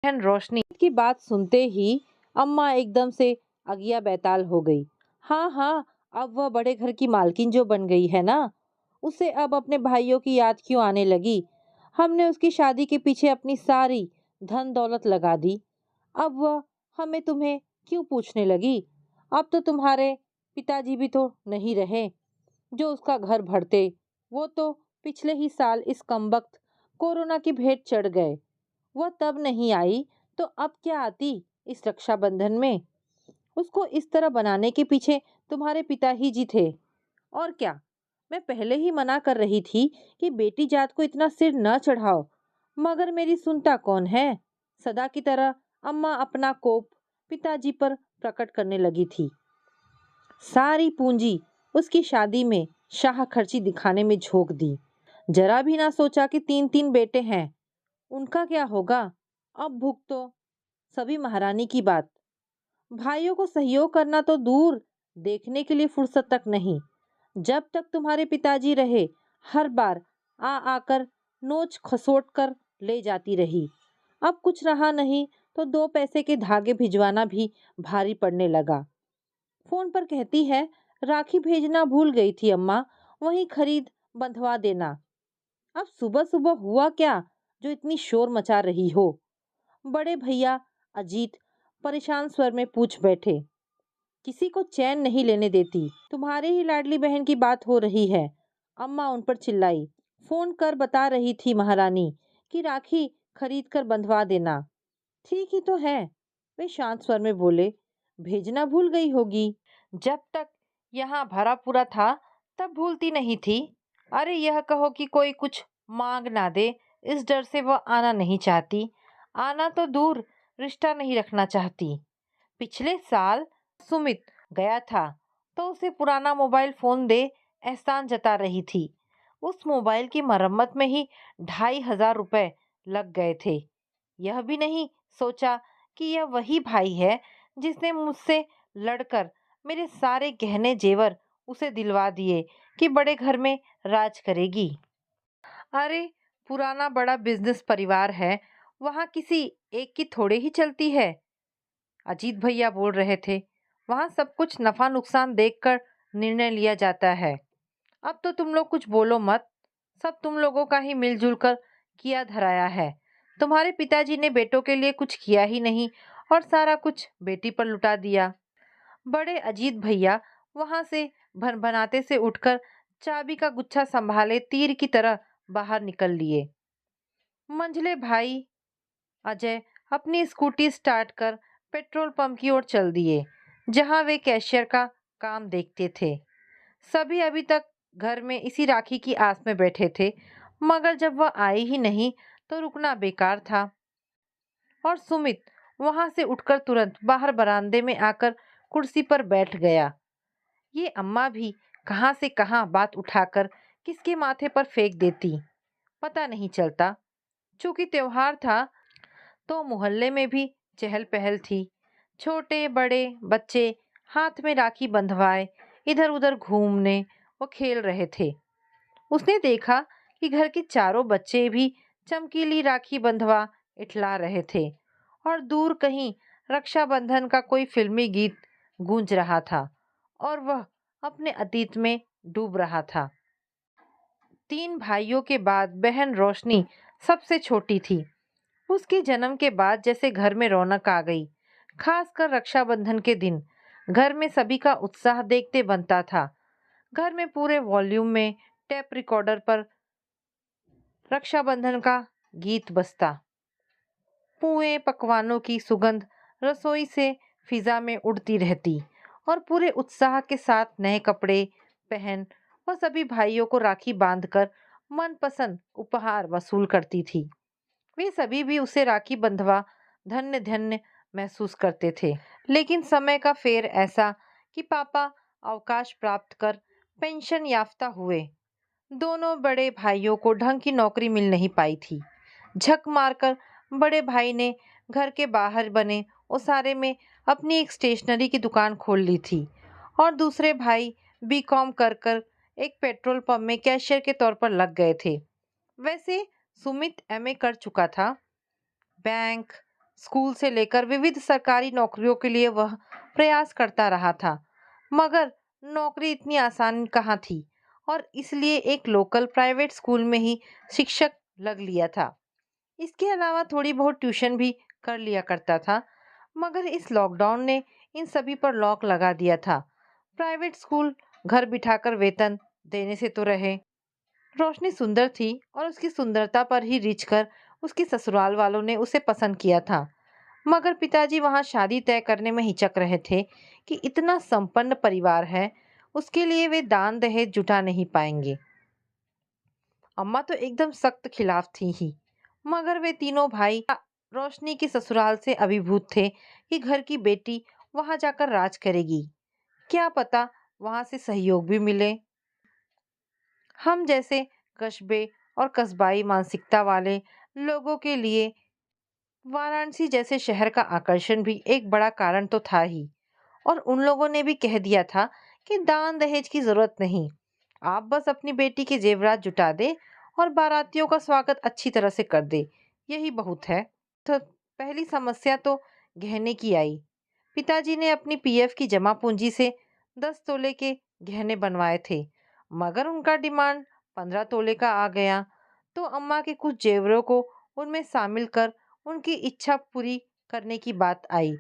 बहन रोशनी की बात सुनते ही अम्मा एकदम से अगिया बैताल हो गई। हाँ हाँ, अब वह बड़े घर की मालकिन जो बन गई है ना, उसे अब अपने भाइयों की याद क्यों आने लगी। हमने उसकी शादी के पीछे अपनी सारी धन दौलत लगा दी, अब वह हमें तुम्हें क्यों पूछने लगी। अब तो तुम्हारे पिताजी भी तो नहीं रहे जो उसका घर भरते। वो तो पिछले ही साल इस कमबख्त कोरोना की भेंट चढ़ गए। वह तब नहीं आई तो अब क्या आती इस रक्षाबंधन में। उसको इस तरह बनाने के पीछे तुम्हारे पिता ही जी थे, और क्या। मैं पहले ही मना कर रही थी कि बेटी जात को इतना सिर न चढ़ाओ, मगर मेरी सुनता कौन है। सदा की तरह अम्मा अपना कोप पिताजी पर प्रकट करने लगी थी। सारी पूंजी उसकी शादी में शाह खर्ची दिखाने में झोंक दी। जरा भी ना सोचा कि तीन तीन बेटे हैं, उनका क्या होगा। अब भूख तो सभी महारानी की बात। भाइयों को सहयोग करना तो दूर, देखने के लिए फुर्सत तक नहीं। जब तक तुम्हारे पिताजी रहे, हर बार आ आकर नोच खसोट कर ले जाती रही। अब कुछ रहा नहीं तो दो पैसे के धागे भिजवाना भी भारी पड़ने लगा। फोन पर कहती है, राखी भेजना भूल गई थी अम्मा, वहीं खरीद बंधवा देना। अब सुबह सुबह हुआ क्या जो इतनी शोर मचा रही हो। बड़े भैया अजीत परेशान स्वर में पूछ बैठे। किसी को चैन नहीं लेने देती, तुम्हारे ही लाडली बहन की बात हो रही है। अम्मा उन पर चिल्लाई। फोन कर बता रही थी महारानी कि राखी खरीद कर बंधवा देना। ठीक ही तो है, वे शांत स्वर में बोले। भेजना भूल गई होगी। जब तक यहाँ भरा पूरा था तब भूलती नहीं थी। अरे यह कहो कि कोई कुछ मांग ना दे, इस डर से वह आना नहीं चाहती। आना तो दूर, रिश्ता नहीं रखना चाहती। पिछले साल सुमित गया था तो उसे पुराना मोबाइल फोन दे एहसान जता रही थी। उस मोबाइल की मरम्मत में ही 2,500 रुपए लग गए थे। यह भी नहीं सोचा कि यह वही भाई है जिसने मुझसे लड़कर मेरे सारे गहने जेवर उसे दिलवा दिए कि बड़े घर में राज करेगी। अरे पुराना बड़ा बिजनेस परिवार है, वहाँ किसी एक की थोड़े ही चलती है। अजीत भैया बोल रहे थे। वहाँ सब कुछ नफा नुकसान देखकर निर्णय लिया जाता है। अब तो तुम लोग कुछ बोलो मत, सब तुम लोगों का ही मिलजुल कर किया धराया है। तुम्हारे पिताजी ने बेटों के लिए कुछ किया ही नहीं और सारा कुछ बेटी पर लुटा दिया। बड़े अजीत भैया वहां से भनभनाते से उठकर चाबी का गुच्छा संभाले तीर की तरह बाहर निकल लिए। मंझले भाई अजय अपनी स्कूटी स्टार्ट कर पेट्रोल पंप की ओर चल दिए, जहां वे कैशियर का काम देखते थे। सभी अभी तक घर में इसी राखी की आस में बैठे थे, मगर जब वह आई ही नहीं तो रुकना बेकार था। और सुमित वहां से उठकर तुरंत बाहर बरामदे में आकर कुर्सी पर बैठ गया। ये अम्मा भी कहाँ से कहाँ बात उठाकर किसके माथे पर फेंक देती, पता नहीं चलता। चूंकि त्योहार था तो मोहल्ले में भी चहल पहल थी। छोटे बड़े बच्चे हाथ में राखी बंधवाए इधर उधर घूमने व खेल रहे थे। उसने देखा कि घर के चारों बच्चे भी चमकीली राखी बंधवा इठला रहे थे और दूर कहीं रक्षाबंधन का कोई फिल्मी गीत गूंज रहा था और वह अपने अतीत में डूब रहा था। तीन भाइयों के बाद बहन रोशनी सबसे छोटी थी। उसके जन्म के बाद जैसे घर में रौनक आ गई। खासकर रक्षाबंधन के दिन घर में सभी का उत्साह देखते बनता था। घर में पूरे वॉल्यूम में टेप रिकॉर्डर पर रक्षाबंधन का गीत बजता। पुए पकवानों की सुगंध रसोई से फिजा में उड़ती रहती और पूरे उत्साह के साथ नए कपड़े पहन वह सभी भाइयों को राखी बांधकर मनपसंद उपहार वसूल करती थी। वे सभी भी उसे राखी बंधवा धन्य धन्य महसूस करते थे। लेकिन समय का फेर ऐसा कि पापा अवकाश प्राप्त कर पेंशन याफ्ता हुए। दोनों बड़े भाइयों को ढंग की नौकरी मिल नहीं पाई थी। झक मारकर बड़े भाई ने घर के बाहर बने ओसारे में अपनी एक स्टेशनरी की दुकान खोल ली थी और दूसरे भाई बीकॉम कर कर एक पेट्रोल पंप में कैशियर के तौर पर लग गए थे। वैसे सुमित एमए कर चुका था। बैंक स्कूल से लेकर विविध सरकारी नौकरियों के लिए वह प्रयास करता रहा था, मगर नौकरी इतनी आसान कहाँ थी और इसलिए एक लोकल प्राइवेट स्कूल में ही शिक्षक लग लिया था। इसके अलावा थोड़ी बहुत ट्यूशन भी कर लिया करता था, मगर इस लॉकडाउन ने इन सभी पर लॉक लगा दिया था। प्राइवेट स्कूल घर बिठाकर वेतन देने से तो रहे। रोशनी सुंदर थी और उसकी सुंदरता पर ही रिझ कर उसके ससुराल वालों ने उसे पसंद किया था, मगर पिताजी वहां शादी तय करने में हिचक रहे थे कि इतना संपन्न परिवार है, उसके लिए वे दान दहेज जुटा नहीं पाएंगे। अम्मा तो एकदम सख्त खिलाफ थी ही, मगर वे तीनों भाई रोशनी के ससुराल से अभिभूत थे कि घर की बेटी वहां जाकर राज करेगी। क्या पता वहां से सहयोग भी मिले। हम जैसे कस्बे और कस्बाई मानसिकता वाले लोगों के लिए वाराणसी जैसे शहर का आकर्षण भी एक बड़ा कारण तो था ही। और उन लोगों ने भी कह दिया था कि दान दहेज की जरूरत नहीं, आप बस अपनी बेटी के जेवरात जुटा दे और बारातियों का स्वागत अच्छी तरह से कर दे, यही बहुत है। तो पहली समस्या तो गहने की आई। पिताजी ने अपनी पीएफ की जमा पूंजी से 10 तोले के गहने बनवाए थे, मगर उनका डिमांड 15 तोले का आ गया। तो अम्मा के कुछ जेवरों को उनमें शामिल कर उनकी इच्छा पूरी करने की बात आई।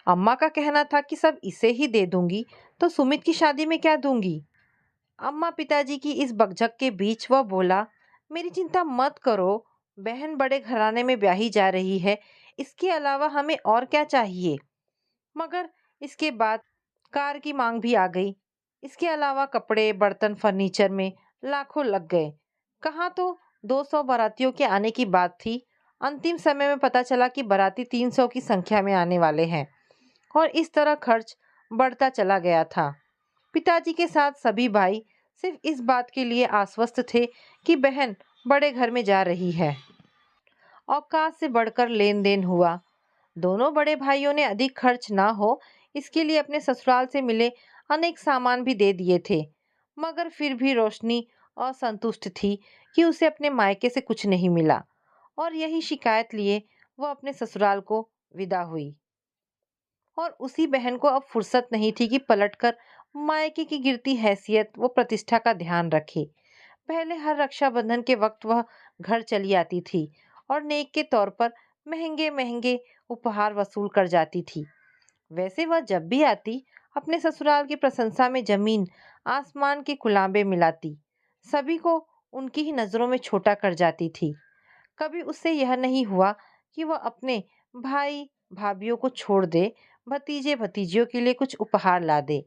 अम्मा का कहना था कि सब इसे ही दे दूंगी तो सुमित की शादी में क्या दूंगी। अम्मा पिताजी की इस बकझक के बीच वह बोला, मेरी चिंता मत करो, बहन बड़े घराने में ब्याही जा रही है, इसके अलावा हमें और क्या चाहिए। मगर इसके बाद कार की मांग भी आ गई। इसके अलावा कपड़े बर्तन फर्नीचर में लाखों लग गए। कहाँ तो 200 बारातियों के आने की बात थी, अंतिम समय में पता चला कि बाराती 300 की संख्या में आने वाले हैं। और इस तरह खर्च बढ़ता चला गया था। पिताजी के साथ सभी भाई सिर्फ इस बात के लिए आश्वस्त थे कि बहन बड़े घर में जा रही है। औकात से बढ़कर लेन देन हुआ। दोनों बड़े भाइयों ने अधिक खर्च ना हो इसके लिए अपने ससुराल से मिले अनेक सामान भी दे दिए थे, मगर फिर भी रोशनी असंतुष्ट थी कि उसे अपने मायके से कुछ नहीं मिला और यही शिकायत लिए वह अपने ससुराल को विदा हुई। और उसी बहन को अब फुर्सत नहीं थी कि पलटकर मायके की गिरती हैसियत व प्रतिष्ठा का ध्यान रखे। पहले हर रक्षाबंधन के वक्त वह घर चली आती थी और नेक के तौर पर महंगे महंगे उपहार वसूल कर जाती थी। वैसे वह जब भी आती अपने ससुराल की प्रशंसा में जमीन आसमान के कुलाबे मिलाती, सभी को उनकी ही नजरों में छोटा कर जाती थी। कभी उससे यह नहीं हुआ कि वह अपने भाई भाभीियों को छोड़ दे, भतीजे भतीजियों के लिए कुछ उपहार ला दे।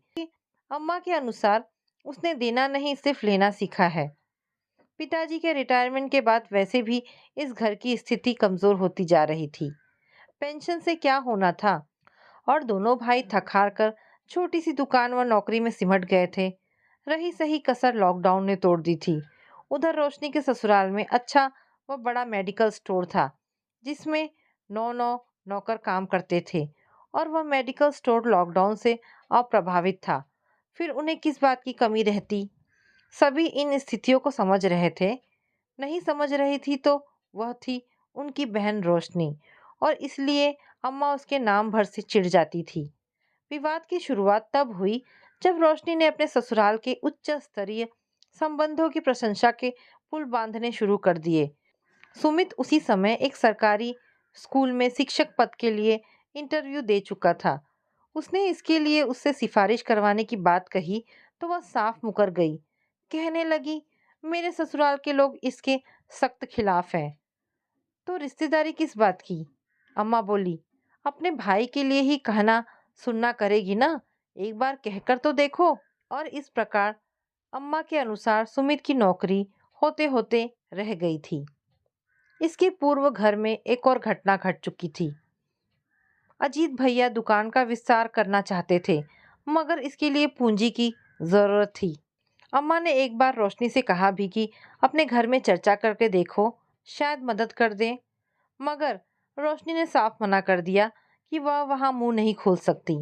अम्मा के अनुसार उसने देना नहीं सिर्फ लेना सीखा है। पिताजी के रिटायरमेंट के बाद वैसे भी इस घर की स्थिति कमजोर होती जा रही थी। पेंशन से क्या होना था और दोनों भाई थक हार कर छोटी सी दुकान व नौकरी में सिमट गए थे। रही सही कसर लॉकडाउन ने तोड़ दी थी। उधर रोशनी के ससुराल में अच्छा व बड़ा मेडिकल स्टोर था, जिसमें 9 नौकर काम करते थे और वह मेडिकल स्टोर लॉकडाउन से अप्रभावित था। फिर उन्हें किस बात की कमी रहती। सभी इन स्थितियों को समझ रहे थे। नहीं समझ रही थी तो वह थी उनकी बहन रोशनी, और इसलिए अम्मा उसके नाम भर से चिढ़ जाती थी। विवाद की शुरुआत तब हुई जब रोशनी ने अपने ससुराल के उच्च स्तरीय संबंधों की प्रशंसा के पुल बांधने शुरू कर दिए। सुमित उसी समय एक सरकारी स्कूल में शिक्षक पद के लिए इंटरव्यू दे चुका था। उसने इसके लिए उससे सिफारिश करवाने की बात कही तो वह साफ मुकर गई। कहने लगी, मेरे ससुराल के लोग इसके सख्त खिलाफ हैं। तो रिश्तेदारी किस बात की? अम्मा बोली, अपने भाई के लिए ही कहना सुनना करेगी ना, एक बार कहकर तो देखो। और इस प्रकार अम्मा के अनुसार सुमित की नौकरी होते होते रह गई थी। इसके पूर्व घर में एक और घटना घट चुकी थी। अजीत भैया दुकान का विस्तार करना चाहते थे, मगर इसके लिए पूंजी की जरूरत थी। अम्मा ने एक बार रोशनी से कहा भी कि अपने घर में चर्चा करके देखो, शायद मदद कर दे। मगर रोशनी ने साफ मना कर दिया कि वह वहां मुंह नहीं खोल सकती।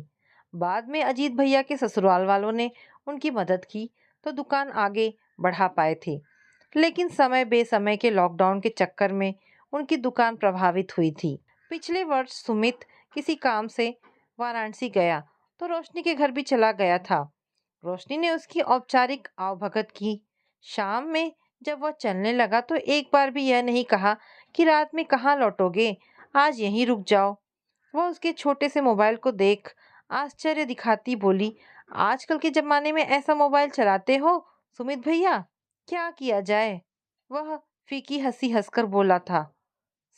बाद में अजीत भैया के ससुराल वालों ने उनकी मदद की तो दुकान आगे बढ़ा पाए थे, लेकिन समय बेसमय के लॉकडाउन के चक्कर में उनकी दुकान प्रभावित हुई थी। पिछले वर्ष सुमित किसी काम से वाराणसी गया तो रोशनी के घर भी चला गया था। रोशनी ने उसकी औपचारिक आवभगत की। शाम में जब वह चलने लगा तो एक बार भी यह नहीं कहा कि रात में कहाँ लौटोगे, आज यहीं रुक जाओ। वह उसके छोटे से मोबाइल को देख आश्चर्य दिखाती बोली, आजकल के जमाने में ऐसा मोबाइल चलाते हो सुमित भैया, क्या किया जाए। वह फीकी हंसी हंसकर बोला था,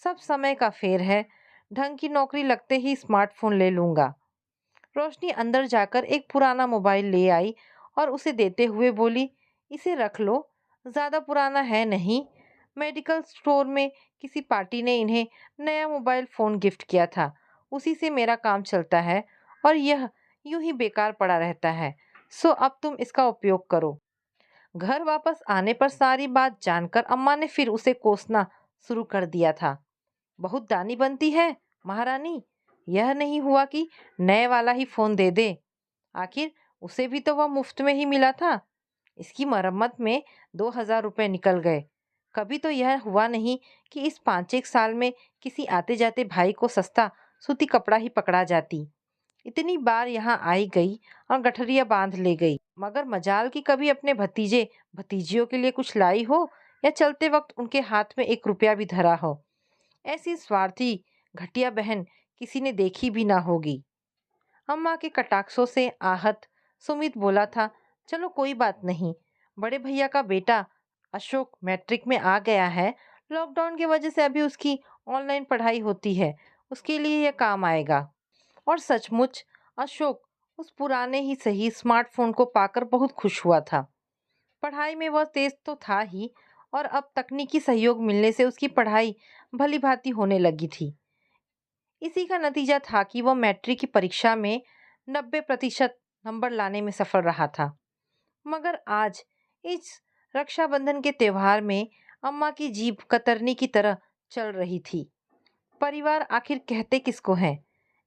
सब समय का फेर है, ढंग की नौकरी लगते ही स्मार्टफोन ले लूंगा। रोशनी अंदर जाकर एक पुराना मोबाइल ले आई और उसे देते हुए बोली, इसे रख लो, ज़्यादा पुराना है नहीं। मेडिकल स्टोर में किसी पार्टी ने इन्हें नया मोबाइल फ़ोन गिफ्ट किया था, उसी से मेरा काम चलता है और यह यूं ही बेकार पड़ा रहता है। सो अब तुम इसका उपयोग करो। घर वापस आने पर सारी बात जानकर अम्मा ने फिर उसे कोसना शुरू कर दिया था। बहुत दानी बनती है महारानी, यह नहीं हुआ कि नए वाला ही फोन दे दे, आखिर उसे भी तो वह मुफ्त में ही मिला था। इसकी मरम्मत में 2,000 रुपये निकल गए। कभी तो यह हुआ नहीं कि इस 5 एक साल में किसी आते जाते भाई को सस्ता सूती कपड़ा ही पकड़ा जाती। इतनी बार यहाँ आई गई और गठरिया बांध ले गई, मगर मजाल की कभी अपने भतीजे भतीजियों के लिए कुछ लाई हो या चलते वक्त उनके हाथ में 1 रुपया भी धरा हो। ऐसी स्वार्थी घटिया बहन किसी ने देखी भी ना होगी। अम्मा के कटाक्षों से आहत सुमित बोला था, चलो कोई बात नहीं, बड़े भैया का बेटा अशोक मैट्रिक में आ गया है, लॉकडाउन की वजह से अभी उसकी ऑनलाइन पढ़ाई होती है, उसके लिए यह काम आएगा। और सचमुच अशोक उस पुराने ही सही स्मार्टफोन को पाकर बहुत खुश हुआ था। पढ़ाई में वह तेज तो था ही और अब तकनीकी सहयोग मिलने से उसकी पढ़ाई भली भांति होने लगी थी। इसी का नतीजा था कि वह मैट्रिक की परीक्षा में 90% नंबर लाने में सफल रहा था। मगर आज इस रक्षाबंधन के त्योहार में अम्मा की जीभ कतरनी की तरह चल रही थी। परिवार आखिर कहते किसको हैं?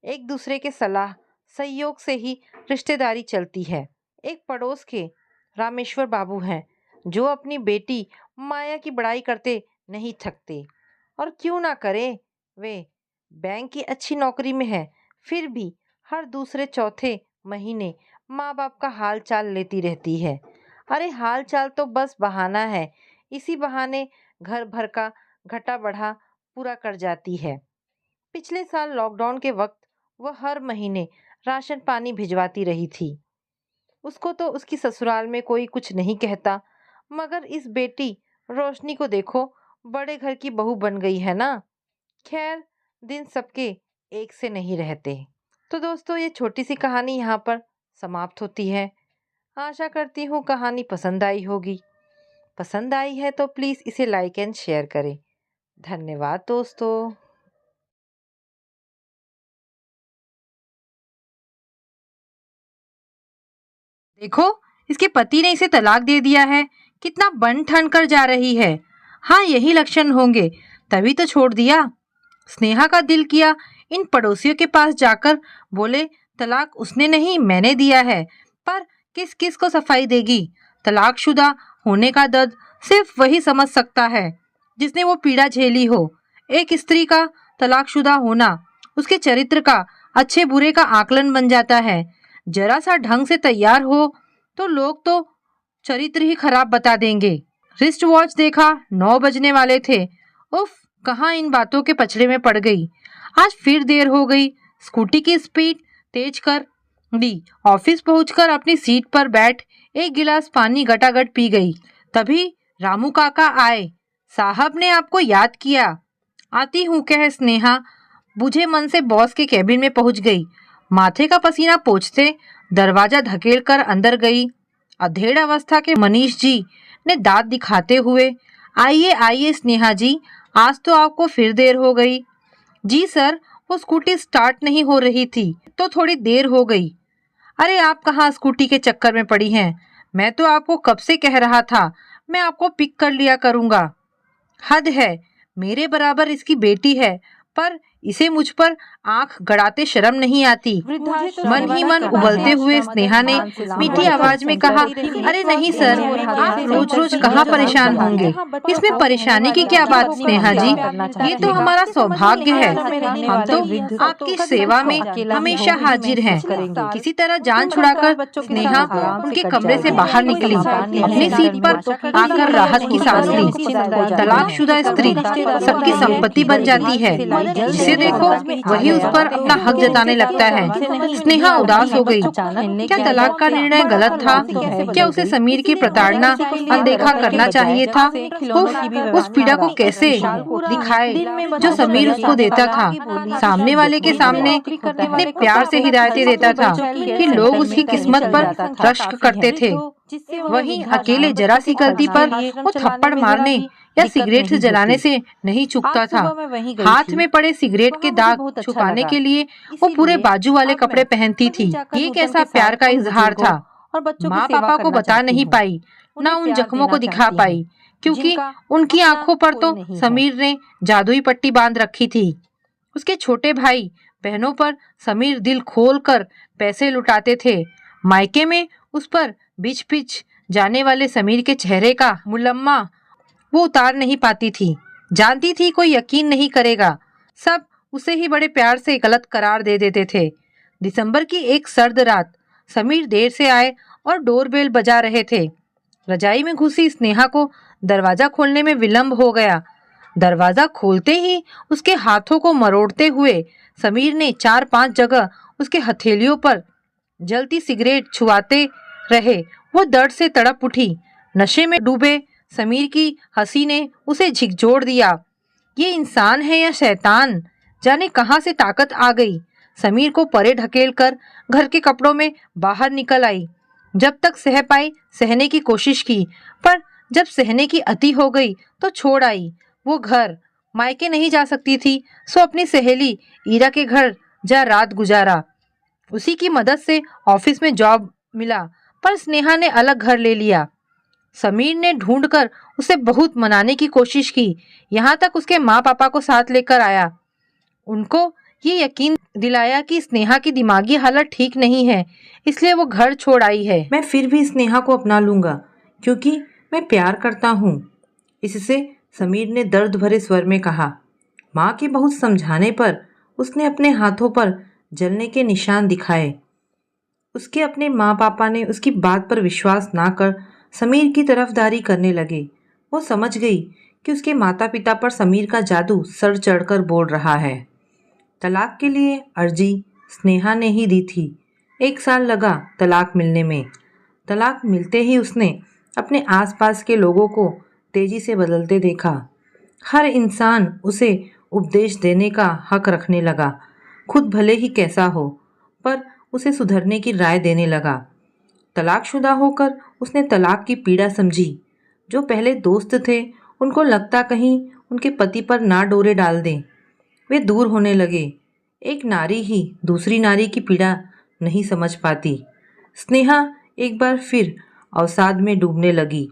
एक दूसरे के सलाह सहयोग से ही रिश्तेदारी चलती है। एक पड़ोस के रामेश्वर बाबू हैं जो अपनी बेटी माया की बड़ाई करते नहीं थकते। और क्यों ना करे, वे बैंक की अच्छी नौकरी में है, फिर भी हर दूसरे चौथे महीने माँ बाप का हाल चाल लेती रहती है। अरे हाल चाल तो बस बहाना है, इसी बहाने घर भर का घटा बढ़ा पूरा कर जाती है। पिछले साल लॉकडाउन के वक्त वह हर महीने राशन पानी भिजवाती रही थी। उसको तो उसकी ससुराल में कोई कुछ नहीं कहता, मगर इस बेटी रोशनी को देखो, बड़े घर की बहू बन गई है ना। खैर, दिन सबके एक से नहीं रहते। तो दोस्तों, ये छोटी सी कहानी यहाँ पर समाप्त होती है। आशा करती हूँ कहानी पसंद आई होगी। पसंद आई है तो प्लीज़ इसे लाइक एंड शेयर करें। धन्यवाद दोस्तों। देखो, इसके पति ने इसे तलाक दे दिया है, कितना बन ठन कर जा रही है। हाँ, यही लक्षण होंगे, तभी तो छोड़ दिया। स्नेहा का दिल किया इन पड़ोसियों के पास जाकर बोले, तलाक उसने नहीं मैंने दिया है, पर किस किस को सफाई देगी। तलाकशुदा होने का दर्द सिर्फ वही समझ सकता है जिसने वो पीड़ा झेली हो। एक स्त्री का तलाकशुदा होना उसके चरित्र का अच्छे बुरे का आकलन बन जाता है। जरा सा ढंग से तैयार हो तो लोग तो चरित्र ही खराब बता देंगे। रिस्ट वॉच देखा, 9 बजने वाले थे। उफ, कहाँ इन बातों के पछड़े में पड़ गई। आज फिर देर हो गई। स्कूटी की स्पीड तेज कर दी। ऑफिस पहुंचकर अपनी सीट पर बैठ एक गिलास पानी गटागट पी गई। तभी रामू काका आए। साहब ने आपको याद किया। आती हूँ कह स्नेहा बुझे मन से बॉस के कैबिन में पहुंच गई। माथे का पसीना पोंछते दरवाजा धकेल कर अंदर गई। अधेड़ अवस्था के मनीष जी ने दांत दिखाते हुए, आइए आइए स्नेहा जी, आज तो आपको फिर देर हो गई। जी सर, वो स्कूटी स्टार्ट नहीं हो रही थी तो थोड़ी देर हो गई। अरे आप कहाँ स्कूटी के चक्कर में पड़ी हैं? मैं तो आपको कब से कह रहा था मैं आपको पिक कर लिया करूँगा। हद है, मेरे बराबर इसकी बेटी है पर इसे मुझ पर आंख गड़ाते शर्म नहीं आती। मन ही मन उबलते हुए स्नेहा ने मीठी आवाज में कहा, अरे नहीं सर, आप रोज रोज कहाँ परेशान होंगे, इसमें परेशानी की क्या बात स्नेहा जी, ये तो हमारा सौभाग्य है। हम तो आपकी सेवा में हमेशा हाजिर हैं। किसी तरह जान छुड़ाकर स्नेहा उनके कमरे से बाहर निकली, अपनी सीट पर आकर राहत की सांस ली। तलाकशुदा स्त्री सबकी संपत्ति बन जाती है, जिसे देखो वही उस पर अपना हक जताने लगता है। स्नेहा उदास हो गई। क्या तलाक का निर्णय गलत था? क्या उसे समीर की प्रताड़ना अनदेखा करना चाहिए था? उस पीड़ा को कैसे दिखाए जो समीर उसको देता था। सामने वाले के सामने इतने प्यार से हिदायतें देता था कि लोग उसकी किस्मत पर रश्क करते थे। वहीं अकेले जरा सी गलती पर वो थप्पड़ मारने या सिगरेट से जलाने से नहीं चूकता था। हाथ में पड़े सिगरेट के दाग छुपाने के लिए वो पूरे बाजू वाले कपड़े पहनती थी। ये कैसा प्यार का इजहार था। माँ पापा को बता नहीं पाई, न उन जख्मों को दिखा पाई, क्योंकि उनकी आंखों पर तो समीर ने जादुई पट्टी बांध रखी थी। उसके छोटे भाई बहनों पर समीर दिल खोल कर पैसे लुटाते थे। मायके में उस पर बिछ बिछ जाने वाले समीर के चेहरे का मुलम्मा वो उतार नहीं पाती थी। जानती थी कोई यकीन नहीं करेगा, सब उसे ही बड़े प्यार से गलत करार दे देते थे। दिसंबर की एक सर्द रात समीर देर से आए और डोरबेल बजा रहे थे। रजाई में घुसी स्नेहा को दरवाजा खोलने में विलंब हो गया। दरवाजा खोलते ही उसके हाथों को मरोड़ते हुए समीर ने 4-5 जगह उसके हथेलियों पर जलती सिगरेट छुआते रहे। वो दर्द से तड़प उठी। नशे में डूबे समीर की हंसी ने उसे झिकझोर दिया। ये इंसान है या शैतान, जाने कहां से ताकत आ गई। समीर को परे ढकेल कर घर के कपड़ों में बाहर निकल आई। जब तक सह पाई सहने की कोशिश की, पर जब सहने की अति हो गई तो छोड़ आई। वो घर मायके नहीं जा सकती थी, सो अपनी सहेली ईरा के घर जा रात गुजारा। उसी की मदद से ऑफिस में जॉब मिला, पर स्नेहा ने अलग घर ले लिया। समीर ने ढूंढकर उसे बहुत मनाने की कोशिश की, यहाँ तक उसके माँ पापा को साथ लेकर आया। उनको ये यकीन दिलाया कि स्नेहा की दिमागी हालत ठीक नहीं है, इसलिए वो घर छोड़ आई है। मैं फिर भी स्नेहा को अपना लूंगा, क्योंकि मैं प्यार करता हूँ। इससे समीर ने दर्द भरे स्वर में कहा। माँ के बहुत समझाने पर उसने अपने हाथों पर जलने के निशान दिखाए। उसके अपने माँ पापा ने उसकी बात पर विश्वास ना कर समीर की तरफदारी करने लगे। वो समझ गई कि उसके माता पिता पर समीर का जादू सर चढ़कर बोल रहा है। तलाक के लिए अर्जी स्नेहा ने ही दी थी। 1 साल लगा तलाक मिलने में। तलाक मिलते ही उसने अपने आसपास के लोगों को तेजी से बदलते देखा। हर इंसान उसे उपदेश देने का हक रखने लगा, खुद भले ही कैसा हो, पर उसे सुधरने की राय देने लगा। तलाकशुदा होकर उसने तलाक की पीड़ा समझी। जो पहले दोस्त थे, उनको लगता कहीं उनके पति पर ना डोरे डाल दें, वे दूर होने लगे। एक नारी ही दूसरी नारी की पीड़ा नहीं समझ पाती। स्नेहा एक बार फिर अवसाद में डूबने लगी।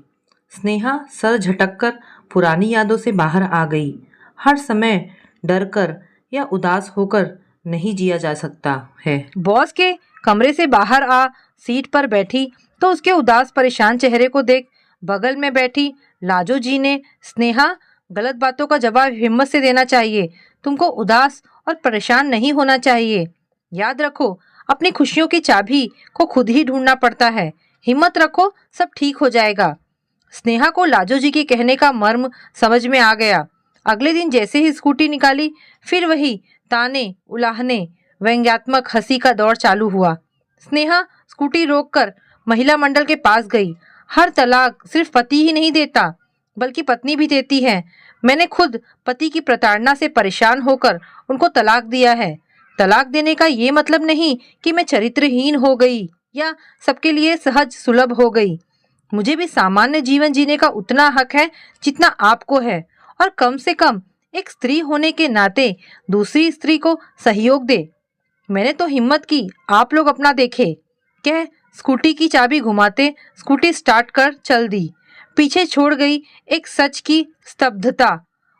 स्नेहा सर झटककर पुरानी यादों से बाहर आ गई। हर समय डर कर या उदास होकर नहीं जिया जा सकता है। बॉस के कमरे से बाहर आ सीट पर बैठी तो उसके उदास परेशान चेहरे को देख बगल में बैठी लाजो जी ने, स्नेहा गलत बातों का जवाब हिम्मत से देना चाहिए, तुमको उदास और परेशान नहीं होना चाहिए। याद रखो, अपनी खुशियों की चाबी को खुद ही ढूंढना पड़ता है। हिम्मत रखो, सब ठीक हो जाएगा। स्नेहा को लाजो जी के कहने का मर्म समझ में आ गया। अगले दिन जैसे ही स्कूटी निकाली, फिर वही ताने उलाहने व्यंग्यात्मक हंसी का दौर चालू हुआ। स्नेहा स्कूटी रोककर महिला मंडल के पास गई। हर तलाक सिर्फ पति ही नहीं देता, बल्कि पत्नी भी देती है। मैंने खुद पति की प्रताड़ना से परेशान होकर उनको तलाक दिया है। तलाक देने का ये मतलब नहीं कि मैं चरित्रहीन हो गई या सबके लिए सहज सुलभ हो गई। मुझे भी सामान्य जीवन जीने का उतना हक है जितना आपको है, और कम से कम एक स्त्री होने के नाते दूसरी स्त्री को सहयोग दे। मैंने तो हिम्मत की, आप लोग अपना देखे। कह स्कूटी की चाबी घुमाते स्कूटी स्टार्ट कर चल दी। पीछे छोड़ गई एक सच की स्तब्धता।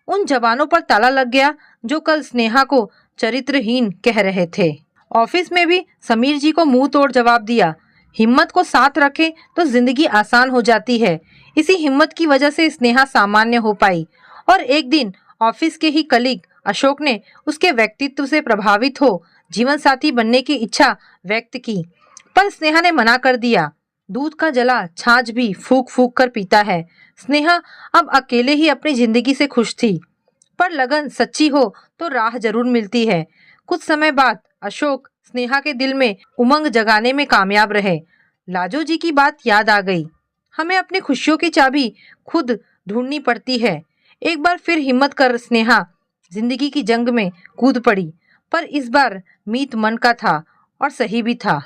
उन जवानों पर ताला लग गया जो कल स्नेहा को चरित्रहीन कह रहे थे। ऑफिस में भी समीर जी को मुंह तोड़ जवाब दिया, हिम्मत को साथ रखें तो जिंदगी आसान हो जाती है। इसी हिम्मत की वजह से स्नेहा सामान्य हो पाई और एक दिन ऑफिस के ही कलीग अशोक ने उसके व्यक्तित्व से प्रभावित हो जीवन साथी बनने की इच्छा व्यक्त की, पर स्नेहा ने मना कर दिया। दूध का जला छाछ भी फूक फूक कर पीता है। स्नेहा अब अकेले ही अपनी जिंदगी से खुश थी, पर लगन सच्ची हो तो राह जरूर मिलती है। कुछ समय बाद अशोक स्नेहा के दिल में उमंग जगाने में कामयाब रहे। लाजो जी की बात याद आ गई, हमें अपनी खुशियों की चाबी खुद ढूंढनी पड़ती है। एक बार फिर हिम्मत कर स्नेहा जिंदगी की जंग में कूद पड़ी, पर इस बार मीत मन का था और सही भी था।